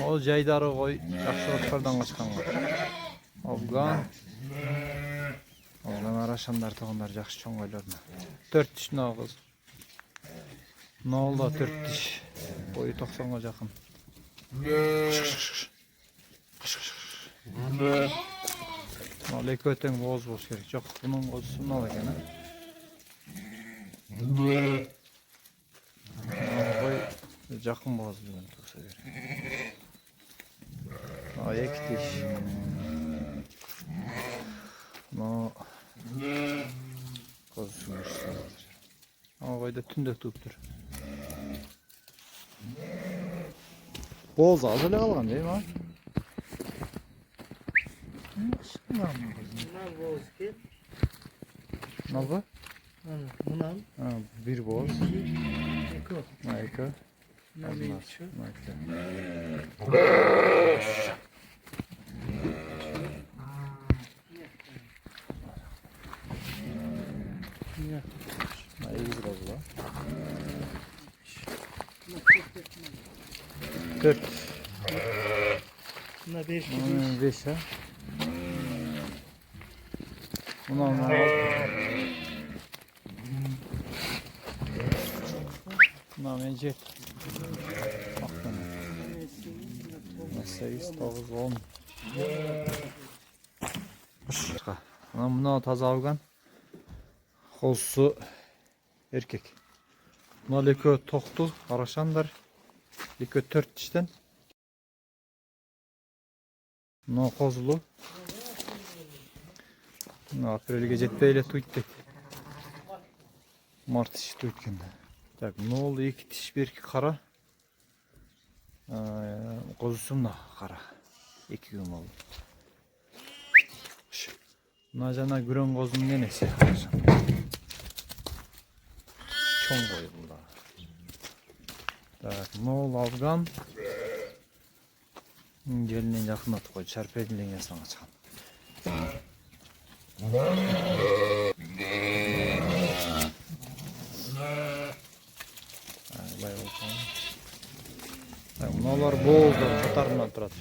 O jaydары koy, yaxşılıklardan kaçkanlar. Afgan araşanlar toğanlar yaxşı çoğun koylarına. 4 diş nağız. Ne oldu 4 diş? Boyu 90'a yakın. Leke öten boz gerek. Yok, bunun bozusu ne olacak yani? Koy yakın boz bilen tursa gerek. Ayak diş. No. Kozmuş. Ama koyda tünde tuttur. Boz az öyle kalgan değil mi ha? Bunlar boz ki. Ne bu? Bunlar. Ha, bir boz. Eko. Eko. Ne bir şu. Ne? İyi biraz da. 4. Bunlar 5 5 ha. Bunlar ne? Bunlar mecet. 8, 9, 10. Buna taza avgan. Kolsu erkek. Buna leke toktu, araşanlar. Leke 4 dişten. Buna kozulu. Buna aprelge jetpeyle tuyttuk. Mart işi tuytkende. Tak, ne oldu? 2 diş, 1 kara. Kozusum da kara. 2 gün oldu. Buna güren kozum nenesi? Çoğun koyuldu. Tak, ne oldu Afgan? Gelinin yakın atı koy. Çarpı edilin yasana çıkan. Bunlar boğuldu. Çatarından turat.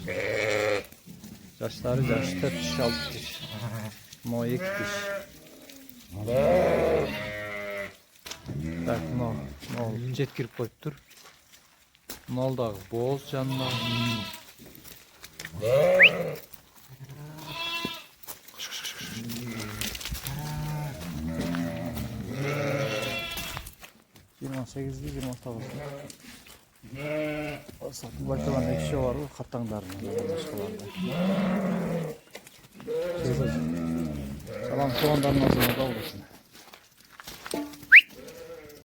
Yaşları yaş 4 diş, 6 diş. No 2 diş. Tak, no jet kirip koyup dur. Noldağı boğuz canına. Yirmi 8'li 26 olsun. Satın başkalarında ekşi var mı? Kattanlarında. Başkalarında. Salam soğandan nasıl oldu?